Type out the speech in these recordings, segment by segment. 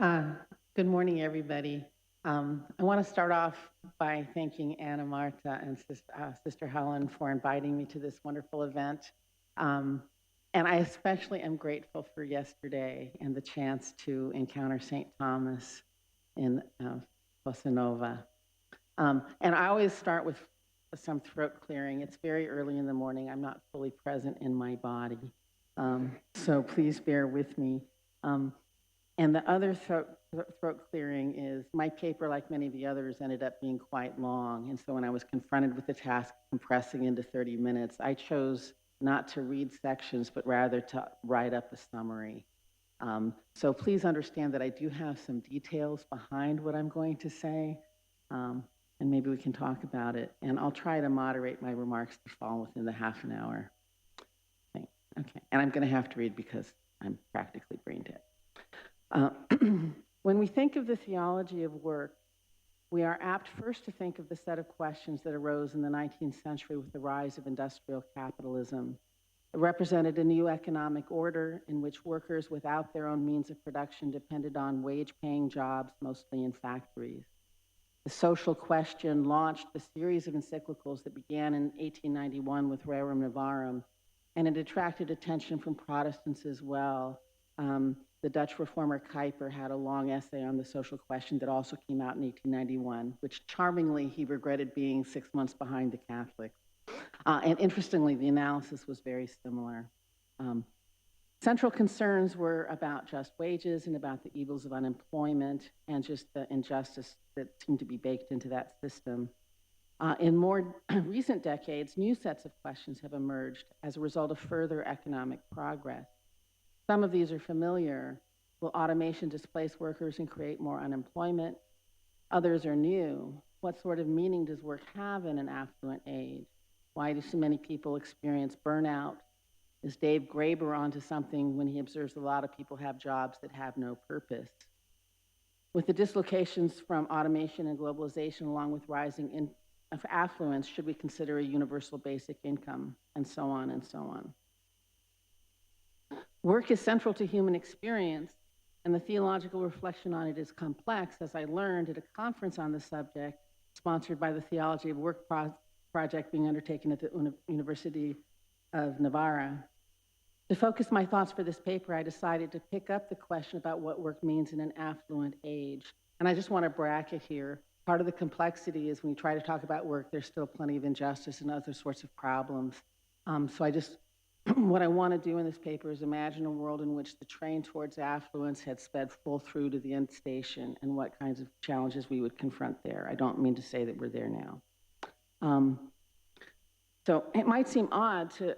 Uh, Good morning, everybody. I want to start off by thanking Anna Marta and Sister Helen for inviting me to this wonderful event. And I especially am grateful for yesterday and the chance to encounter St. Thomas in Fossa Nova. And I always start with some throat clearing. It's very early in the morning. I'm not fully present in my body. So please bear with me. And the other throat clearing is my paper, like many of the others, ended up being quite long. And so when I was confronted with the task of compressing into 30 minutes, I chose not to read sections, but rather to write up a summary. So please understand that I do have some details behind what I'm going to say, and maybe we can talk about it. And I'll try to moderate my remarks to fall within the half an hour. Okay, and I'm going to have to read because I'm practically brain dead. When we think of the theology of work, we are apt first to think of the set of questions that arose in the 19th century with the rise of industrial capitalism. It represented a new economic order in which workers without their own means of production depended on wage-paying jobs, mostly in factories. The social question launched a series of encyclicals that began in 1891 with Rerum Novarum, and it attracted attention from Protestants as well. The Dutch reformer Kuyper had a long essay on the social question that also came out in 1891, which charmingly he regretted being 6 months behind the Catholics. And interestingly, the analysis was very similar. Central concerns were about just wages and about the evils of unemployment and just the injustice that seemed to be baked into that system. In more recent decades, new sets of questions have emerged as a result of further economic progress. Some of these are familiar. Will automation displace workers and create more unemployment? Others are new. What sort of meaning does work have in an affluent age? Why do so many people experience burnout? Is Dave Graeber onto something when he observes a lot of people have jobs that have no purpose? With the dislocations from automation and globalization, along with rising affluence, should we consider a universal basic income? And so on and so on. Work is central to human experience, and the theological reflection on it is complex, as I learned at a conference on the subject, sponsored by the Theology of Work project being undertaken at the University of Navarra. To focus my thoughts for this paper, I decided to pick up the question about what work means in an affluent age. And I just want to bracket here. Part of the complexity is when you try to talk about work, there's still plenty of injustice and other sorts of problems. What I want to do in this paper is imagine a world in which the train towards affluence had sped full through to the end station and what kinds of challenges we would confront there. I don't mean to say that we're there now. So it might seem odd to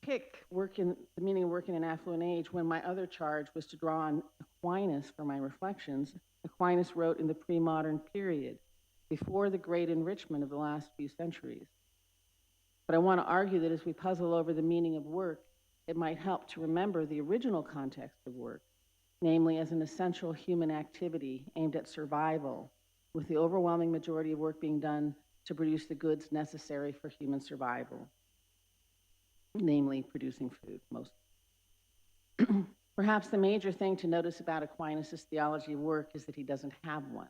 pick the meaning of work in an affluent age when my other charge was to draw on Aquinas for my reflections. Aquinas wrote in the pre-modern period, before the great enrichment of the last few centuries. But I want to argue that as we puzzle over the meaning of work, it might help to remember the original context of work, namely as an essential human activity aimed at survival, with the overwhelming majority of work being done to produce the goods necessary for human survival, namely producing food, mostly. Perhaps the major thing to notice about Aquinas' theology of work is that he doesn't have one.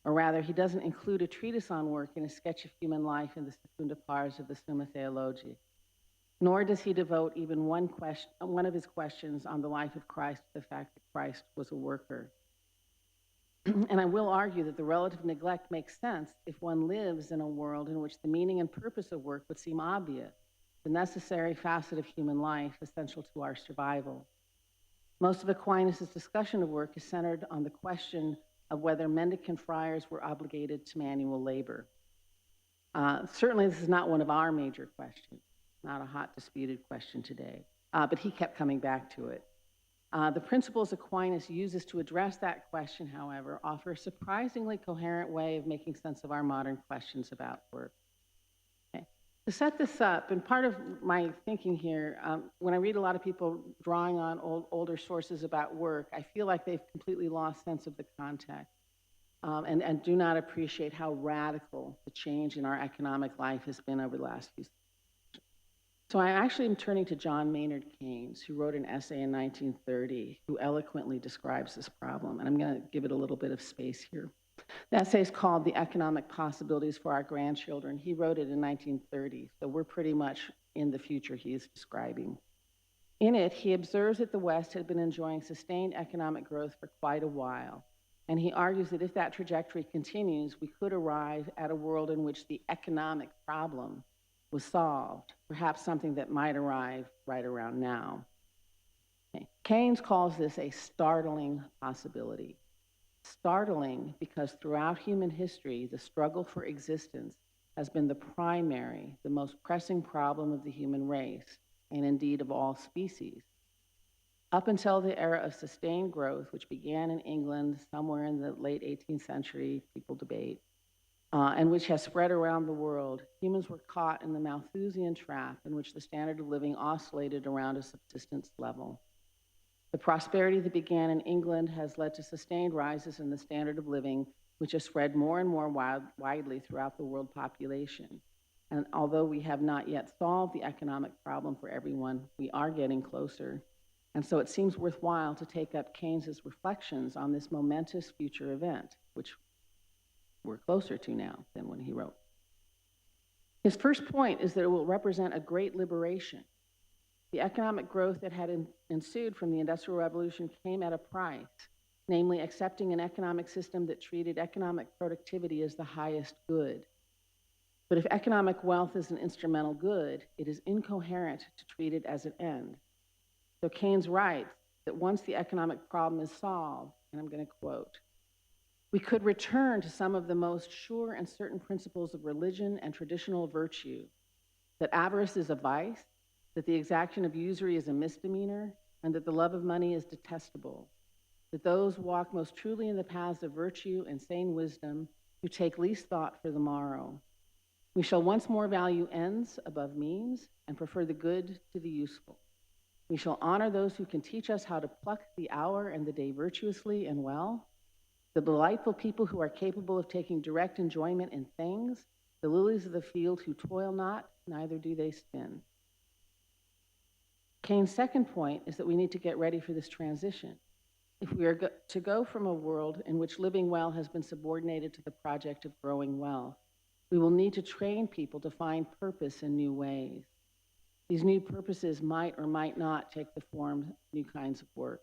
Or rather, he doesn't include a treatise on work in a sketch of human life in the Secunda Pars of the Summa Theologiae. Nor does he devote even one of his questions on the life of Christ to the fact that Christ was a worker. And I will argue that the relative neglect makes sense if one lives in a world in which the meaning and purpose of work would seem obvious, the necessary facet of human life essential to our survival. Most of Aquinas' discussion of work is centered on the question of whether mendicant friars were obligated to manual labor. Certainly this is not one of our major questions, not a hot disputed question today, but he kept coming back to it. The principles Aquinas uses to address that question, however, offer a surprisingly coherent way of making sense of our modern questions about work. Okay. To set this up, and part of my thinking here, when I read a lot of people drawing on older sources about work, I feel like they've completely lost sense of the context and do not appreciate how radical the change in our economic life has been over the last few years. So I actually am turning to John Maynard Keynes, who wrote an essay in 1930, who eloquently describes this problem. And I'm going to give it a little bit of space here. The essay is called The Economic Possibilities for Our Grandchildren. He wrote it in 1930, so we're pretty much in the future he is describing. In it, he observes that the West had been enjoying sustained economic growth for quite a while. And he argues that if that trajectory continues, we could arrive at a world in which the economic problem was solved, perhaps something that might arrive right around now. Okay. Keynes calls this a startling possibility. Startling because throughout human history, the struggle for existence has been the primary, the most pressing problem of the human race, and indeed of all species. Up until the era of sustained growth, which began in England somewhere in the late 18th century, people debate, and which has spread around the world, humans were caught in the Malthusian trap in which the standard of living oscillated around a subsistence level. The prosperity that began in England has led to sustained rises in the standard of living, which has spread more and more widely throughout the world population. And although we have not yet solved the economic problem for everyone, we are getting closer. And so it seems worthwhile to take up Keynes's reflections on this momentous future event, which we're closer to now than when he wrote. His first point is that it will represent a great liberation. The economic growth that had ensued from the Industrial Revolution came at a price, namely accepting an economic system that treated economic productivity as the highest good. But if economic wealth is an instrumental good, it is incoherent to treat it as an end. So Keynes writes that once the economic problem is solved, and I'm going to quote, we could return to some of the most sure and certain principles of religion and traditional virtue, that avarice is a vice, that the exaction of usury is a misdemeanor, and that the love of money is detestable, that those walk most truly in the paths of virtue and sane wisdom who take least thought for the morrow. We shall once more value ends above means and prefer the good to the useful. We shall honor those who can teach us how to pluck the hour and the day virtuously and well, the delightful people who are capable of taking direct enjoyment in things, the lilies of the field who toil not, neither do they spin. Keynes' second point is that we need to get ready for this transition. If we are to go from a world in which living well has been subordinated to the project of growing wealth, we will need to train people to find purpose in new ways. These new purposes might or might not take the form of new kinds of work.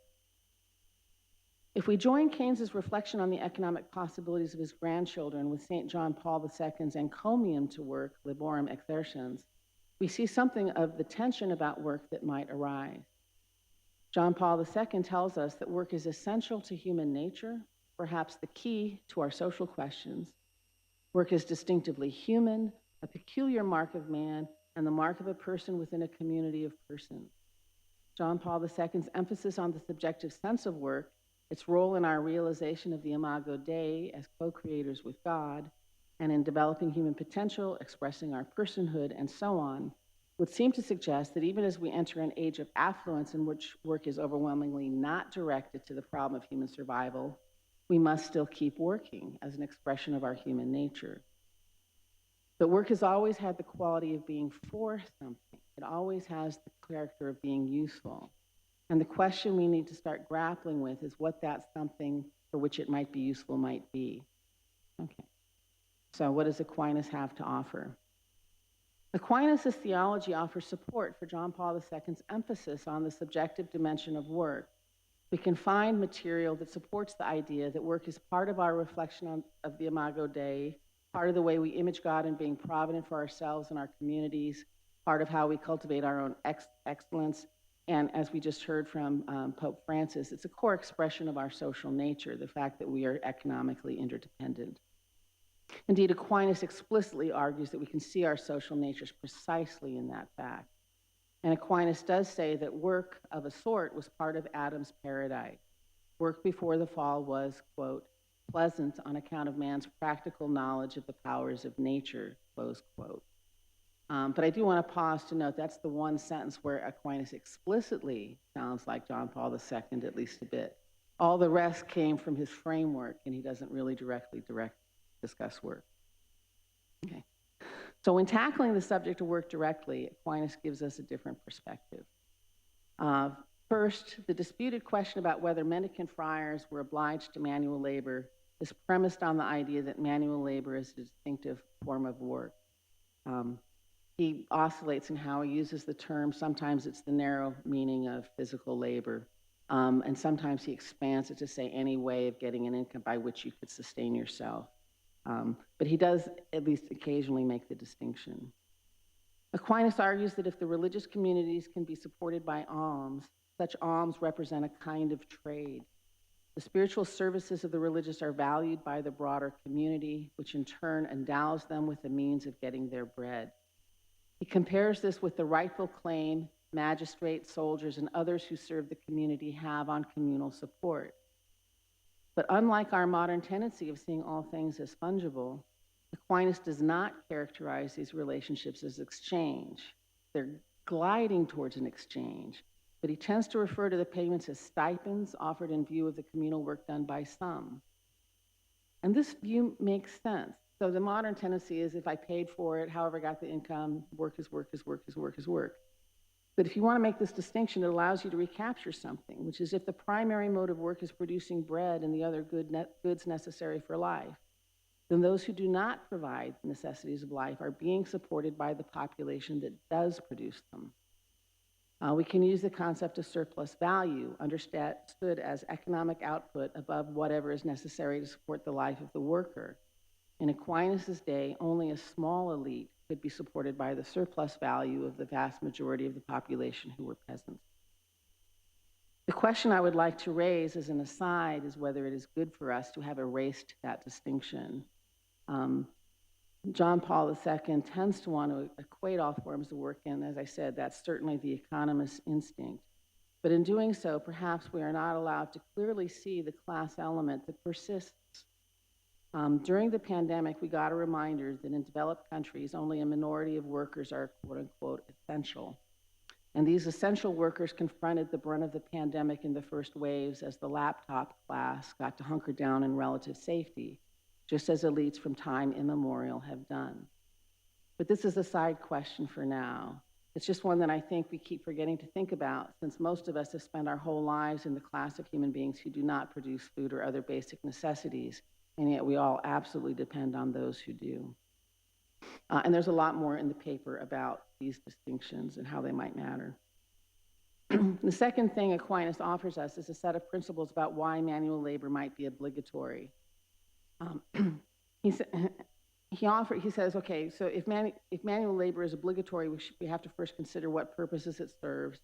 If we join Keynes's reflection on the economic possibilities of his grandchildren with St. John Paul II's encomium to work, Laborem Exercens, we see something of the tension about work that might arise. John Paul II tells us that work is essential to human nature, perhaps the key to our social questions. Work is distinctively human, a peculiar mark of man, and the mark of a person within a community of persons. John Paul II's emphasis on the subjective sense of work, its role in our realization of the Imago Dei as co-creators with God, and in developing human potential, expressing our personhood, and so on, would seem to suggest that even as we enter an age of affluence in which work is overwhelmingly not directed to the problem of human survival, we must still keep working as an expression of our human nature. But work has always had the quality of being for something. It always has the character of being useful. And the question we need to start grappling with is what that something for which it might be useful might be. Okay. So what does Aquinas have to offer? Aquinas' theology offers support for John Paul II's emphasis on the subjective dimension of work. We can find material that supports the idea that work is part of our reflection of the Imago Dei, part of the way we image God in being provident for ourselves and our communities, part of how we cultivate our own excellence, and as we just heard from Pope Francis, it's a core expression of our social nature, the fact that we are economically interdependent. Indeed, Aquinas explicitly argues that we can see our social natures precisely in that fact. And Aquinas does say that work of a sort was part of Adam's paradise. Work before the fall was, quote, pleasant on account of man's practical knowledge of the powers of nature, close quote. But I do want to pause to note that's the one sentence where Aquinas explicitly sounds like John Paul II, at least a bit. All the rest came from his framework, and he doesn't really directly discuss work. Okay. So when tackling the subject of work directly, Aquinas gives us a different perspective. First, the disputed question about whether mendicant friars were obliged to manual labor is premised on the idea that manual labor is a distinctive form of work. He oscillates in how he uses the term. Sometimes it's the narrow meaning of physical labor, and sometimes he expands it to say any way of getting an income by which you could sustain yourself. But he does at least occasionally make the distinction. Aquinas argues that if the religious communities can be supported by alms, such alms represent a kind of trade. The spiritual services of the religious are valued by the broader community, which in turn endows them with the means of getting their bread. He compares this with the rightful claim magistrates, soldiers, and others who serve the community have on communal support. But unlike our modern tendency of seeing all things as fungible, Aquinas does not characterize these relationships as exchange. They're gliding towards an exchange, but he tends to refer to the payments as stipends offered in view of the communal work done by some. And this view makes sense. So the modern tendency is if I paid for it, however I got the income, work is work is work is work is work. But if you want to make this distinction, it allows you to recapture something, which is if the primary mode of work is producing bread and the other goods necessary for life, then those who do not provide the necessities of life are being supported by the population that does produce them. We can use the concept of surplus value, understood as economic output above whatever is necessary to support the life of the worker. In Aquinas' day, only a small elite could be supported by the surplus value of the vast majority of the population who were peasants. The question I would like to raise as an aside is whether it is good for us to have erased that distinction. John Paul II tends to want to equate all forms of work, and as I said, that's certainly the economist's instinct. But in doing so, perhaps we are not allowed to clearly see the class element that persists. During the pandemic, we got a reminder that in developed countries, only a minority of workers are quote unquote essential. And these essential workers confronted the brunt of the pandemic in the first waves as the laptop class got to hunker down in relative safety, just as elites from time immemorial have done. But this is a side question for now. It's just one that I think we keep forgetting to think about, since most of us have spent our whole lives in the class of human beings who do not produce food or other basic necessities, and yet we all absolutely depend on those who do. And there's a lot more in the paper about these distinctions and how they might matter. The second thing Aquinas offers us is a set of principles about why manual labor might be obligatory. He says, okay, so if manual labor is obligatory, we have to first consider what purposes it serves.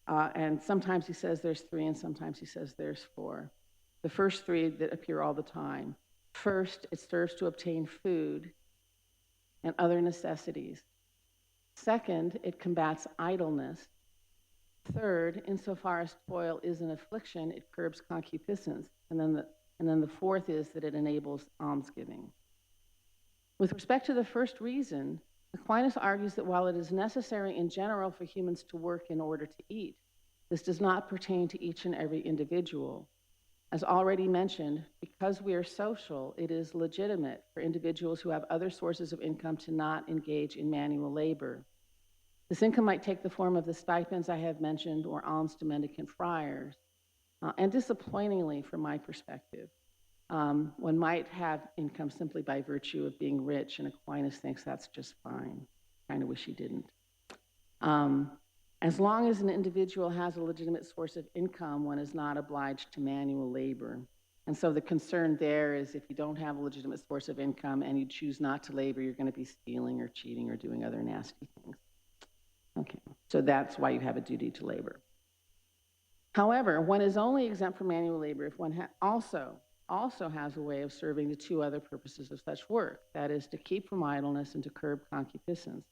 And sometimes he says there's 3, and sometimes he says there's 4. The first 3 that appear all the time. First, it serves to obtain food and other necessities. Second, it combats idleness. Third, insofar as toil is an affliction, it curbs concupiscence. And then the fourth is that it enables almsgiving. With respect to the first reason, Aquinas argues that while it is necessary in general for humans to work in order to eat, this does not pertain to each and every individual. As already mentioned, because we are social, it is legitimate for individuals who have other sources of income to not engage in manual labor. This income might take the form of the stipends I have mentioned or alms to mendicant friars. And disappointingly, from my perspective, one might have income simply by virtue of being rich, and Aquinas thinks that's just fine. Kind of wish he didn't. As long as an individual has a legitimate source of income, one is not obliged to manual labor. And so the concern there is if you don't have a legitimate source of income and you choose not to labor, you're going to be stealing or cheating or doing other nasty things. Okay, so that's why you have a duty to labor. However, one is only exempt from manual labor if one also has a way of serving the 2 other purposes of such work, that is, to keep from idleness and to curb concupiscence.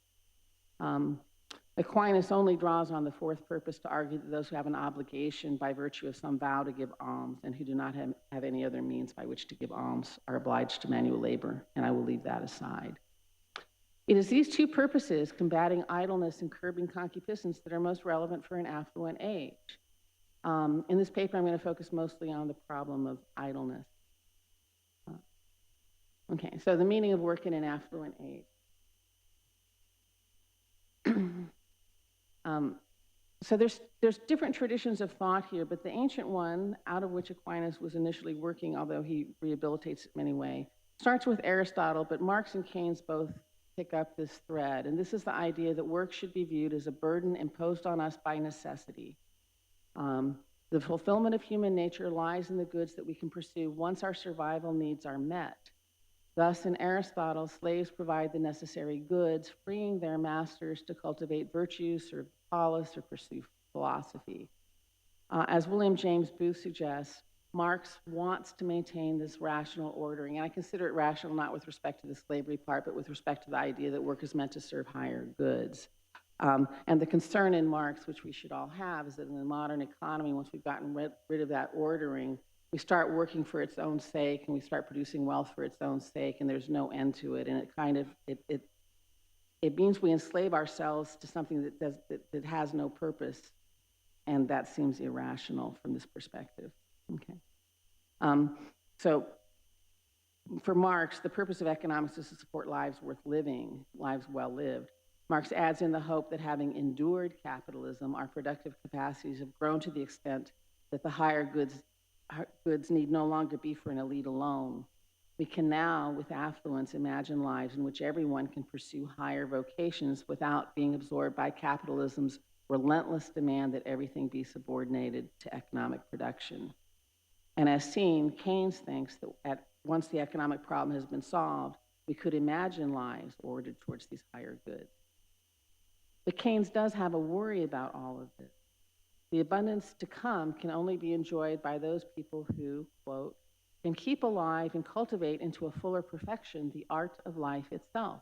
Aquinas only draws on the 4th purpose to argue that those who have an obligation by virtue of some vow to give alms and who do not have any other means by which to give alms are obliged to manual labor, and I will leave that aside. It is these 2 purposes, combating idleness and curbing concupiscence, that are most relevant for an affluent age. In this paper, I'm going to focus mostly on the problem of idleness. Okay, so the meaning of work in an affluent age. So there's different traditions of thought here, but the ancient one, out of which Aquinas was initially working, although he rehabilitates it in many ways, starts with Aristotle, but Marx and Keynes both pick up this thread. And this is the idea that work should be viewed as a burden imposed on us by necessity. The fulfillment of human nature lies in the goods that we can pursue once our survival needs are met. Thus, in Aristotle, slaves provide the necessary goods, freeing their masters to cultivate virtue, serve the polis, or pursue philosophy. As William James Booth suggests, Marx wants to maintain this rational ordering, and I consider it rational not with respect to the slavery part, but with respect to the idea that work is meant to serve higher goods. And the concern in Marx, which we should all have, is that in the modern economy, once we've gotten rid of that ordering, we start working for its own sake, and we start producing wealth for its own sake, and there's no end to it. And it kind of it means we enslave ourselves to something that has no purpose, and that seems irrational from this perspective. Okay. So for Marx, the purpose of economics is to support lives worth living, lives well lived. Marx adds in the hope that having endured capitalism, our productive capacities have grown to the extent that the higher goods need no longer be for an elite alone. We can now, with affluence, imagine lives in which everyone can pursue higher vocations without being absorbed by capitalism's relentless demand that everything be subordinated to economic production. And as seen, Keynes thinks that once the economic problem has been solved, we could imagine lives ordered towards these higher goods. But Keynes does have a worry about all of this. The abundance to come can only be enjoyed by those people who, quote, can keep alive and cultivate into a fuller perfection the art of life itself.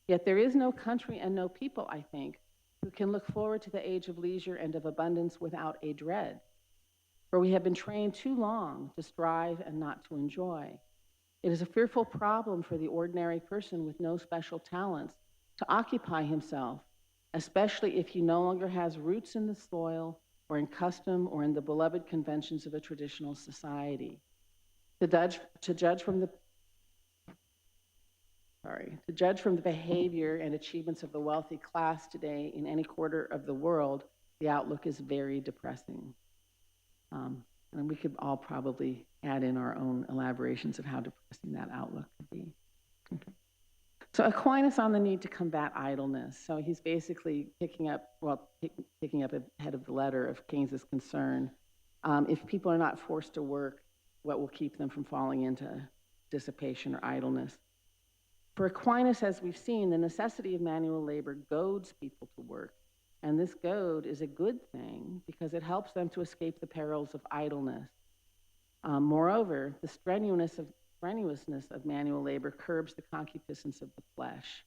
Yet there is no country and no people, I think, who can look forward to the age of leisure and of abundance without a dread. For we have been trained too long to strive and not to enjoy. It is a fearful problem for the ordinary person with no special talents to occupy himself, especially if he no longer has roots in the soil or in custom or in the beloved conventions of a traditional society. To judge from the behavior and achievements of the wealthy class today in any quarter of the world, the outlook is very depressing. And we could all probably add in our own elaborations of how depressing that outlook could be. Okay. So Aquinas on the need to combat idleness. So he's basically picking up ahead of the letter of Keynes's concern. If people are not forced to work, what will keep them from falling into dissipation or idleness? For Aquinas, as we've seen, the necessity of manual labor goads people to work. And this goad is a good thing because it helps them to escape the perils of idleness. Moreover, the strenuousness of manual labor curbs the concupiscence of the flesh.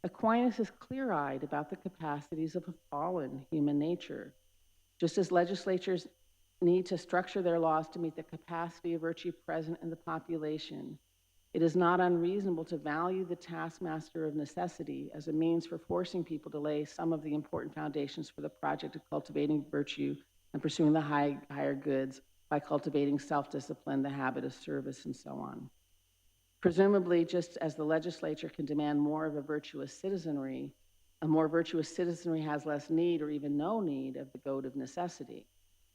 Aquinas is clear-eyed about the capacities of a fallen human nature. Just as legislatures need to structure their laws to meet the capacity of virtue present in the population, it is not unreasonable to value the taskmaster of necessity as a means for forcing people to lay some of the important foundations for the project of cultivating virtue and pursuing the higher goods by cultivating self-discipline, the habit of service, and so on. Presumably, just as the legislature can demand more of a virtuous citizenry, a more virtuous citizenry has less need or even no need of the goad of necessity.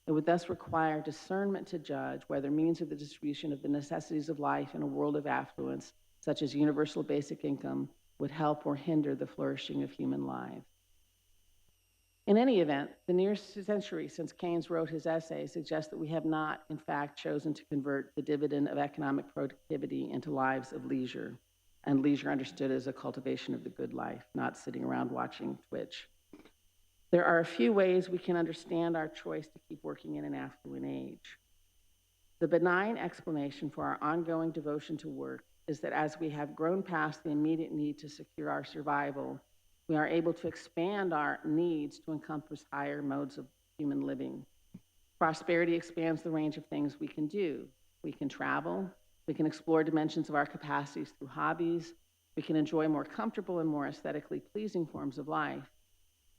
It would thus require discernment to judge whether means of the distribution of the necessities of life in a world of affluence, such as universal basic income, would help or hinder the flourishing of human lives. In any event, the near century since Keynes wrote his essay suggests that we have not, in fact, chosen to convert the dividend of economic productivity into lives of leisure, and leisure understood as a cultivation of the good life, not sitting around watching Twitch. There are a few ways we can understand our choice to keep working in an affluent age. The benign explanation for our ongoing devotion to work is that as we have grown past the immediate need to secure our survival, we are able to expand our needs to encompass higher modes of human living. Prosperity expands the range of things we can do. We can travel, we can explore dimensions of our capacities through hobbies, we can enjoy more comfortable and more aesthetically pleasing forms of life.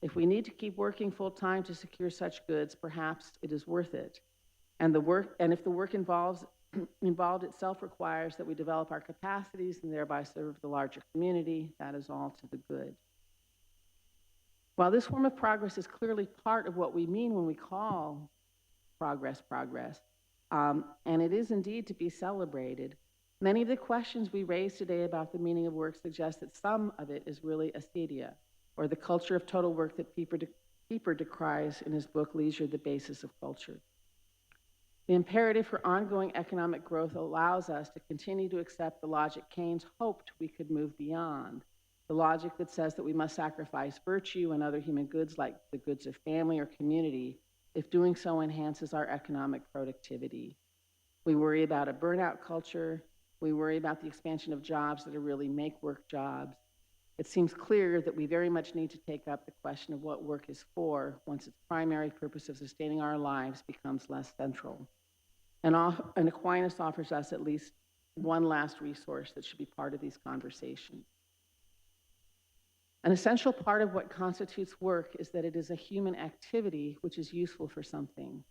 If we need to keep working full-time to secure such goods, perhaps it is worth it. And if the work involved itself requires that we develop our capacities and thereby serve the larger community, that is all to the good. While this form of progress is clearly part of what we mean when we call progress, and it is indeed to be celebrated, many of the questions we raise today about the meaning of work suggest that some of it is really acedia, or the culture of total work that Pieper decries in his book, Leisure, the Basis of Culture. The imperative for ongoing economic growth allows us to continue to accept the logic Keynes hoped we could move beyond, the logic that says that we must sacrifice virtue and other human goods like the goods of family or community if doing so enhances our economic productivity. We worry about a burnout culture. We worry about the expansion of jobs that are really make-work jobs. It seems clear that we very much need to take up the question of what work is for once its primary purpose of sustaining our lives becomes less central. And Aquinas offers us at least one last resource that should be part of these conversations. An essential part of what constitutes work is that it is a human activity which is useful for something.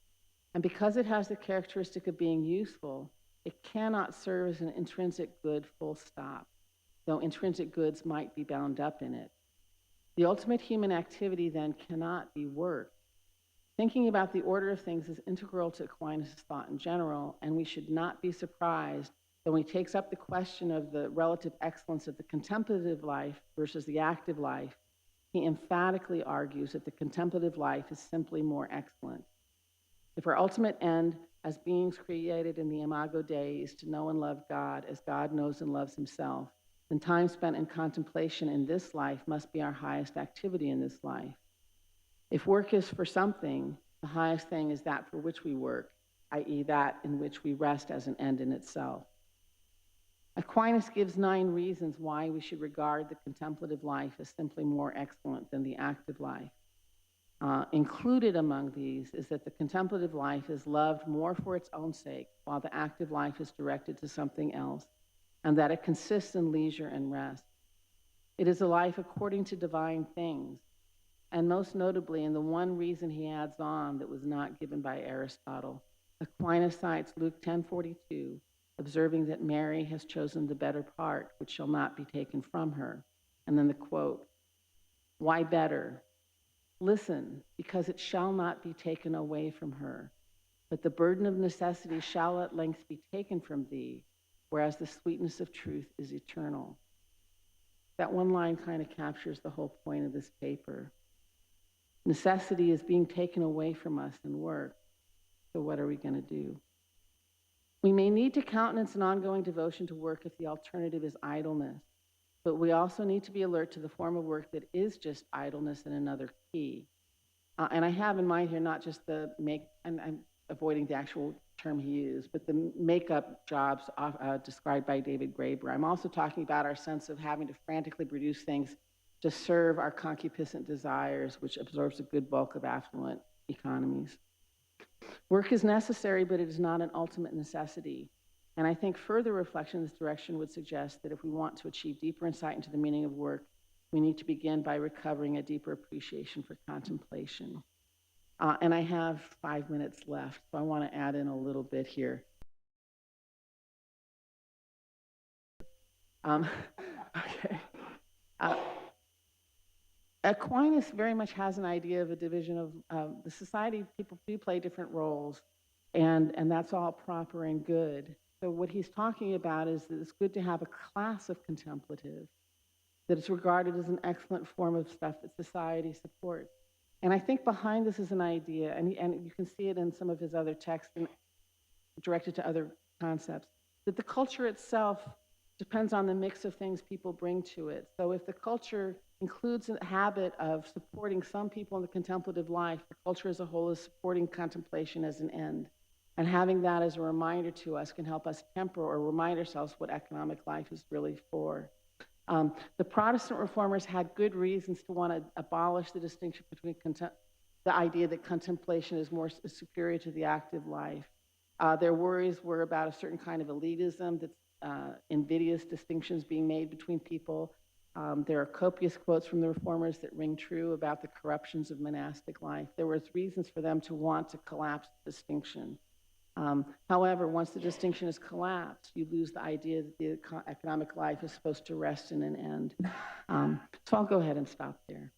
And because it has the characteristic of being useful, it cannot serve as an intrinsic good, full stop, though intrinsic goods might be bound up in it. The ultimate human activity then cannot be work. Thinking about the order of things is integral to Aquinas' thought in general, and we should not be surprised that when he takes up the question of the relative excellence of the contemplative life versus the active life, he emphatically argues that the contemplative life is simply more excellent. If our ultimate end as beings created in the Imago Dei is to know and love God as God knows and loves himself, then time spent in contemplation in this life must be our highest activity in this life. If work is for something, the highest thing is that for which we work, i.e. that in which we rest as an end in itself. Aquinas gives 9 reasons why we should regard the contemplative life as simply more excellent than the active life. Included among these is that the contemplative life is loved more for its own sake, while the active life is directed to something else, and that it consists in leisure and rest. It is a life according to divine things, and most notably in the one reason he adds on that was not given by Aristotle. Aquinas cites Luke 10:42, observing that Mary has chosen the better part, which shall not be taken from her. And then the quote, why better? Listen, because it shall not be taken away from her, but the burden of necessity shall at length be taken from thee, whereas the sweetness of truth is eternal. That one line kind of captures the whole point of this paper. Necessity is being taken away from us in work, so what are we going to do? We may need to countenance an ongoing devotion to work if the alternative is idleness, but we also need to be alert to the form of work that is just idleness in another key. And I have in mind here not just the and I'm avoiding the actual term he used, but the make-up jobs described by David Graeber. I'm also talking about our sense of having to frantically produce things to serve our concupiscent desires, which absorbs a good bulk of affluent economies. Work is necessary, but it is not an ultimate necessity. And I think further reflection in this direction would suggest that if we want to achieve deeper insight into the meaning of work, we need to begin by recovering a deeper appreciation for contemplation. And I have 5 minutes left, so I want to add in a little bit here. Okay. Aquinas very much has an idea of a division of the society. People do play different roles, and that's all proper and good. So what he's talking about is that it's good to have a class of contemplative, that it's regarded as an excellent form of stuff that society supports. And I think behind this is an idea, and you can see it in some of his other texts and directed to other concepts, that the culture itself depends on the mix of things people bring to it. So if the culture includes a habit of supporting some people in the contemplative life, the culture as a whole is supporting contemplation as an end. And having that as a reminder to us can help us temper or remind ourselves what economic life is really for. The Protestant reformers had good reasons to want to abolish the distinction between the idea that contemplation is more superior to the active life. Their worries were about a certain kind of elitism, that's invidious distinctions being made between people. There are copious quotes from the reformers that ring true about the corruptions of monastic life. There was reasons for them to want to collapse the distinction. However, once the distinction is collapsed, you lose the idea that the economic life is supposed to rest in an end. So I'll go ahead and stop there.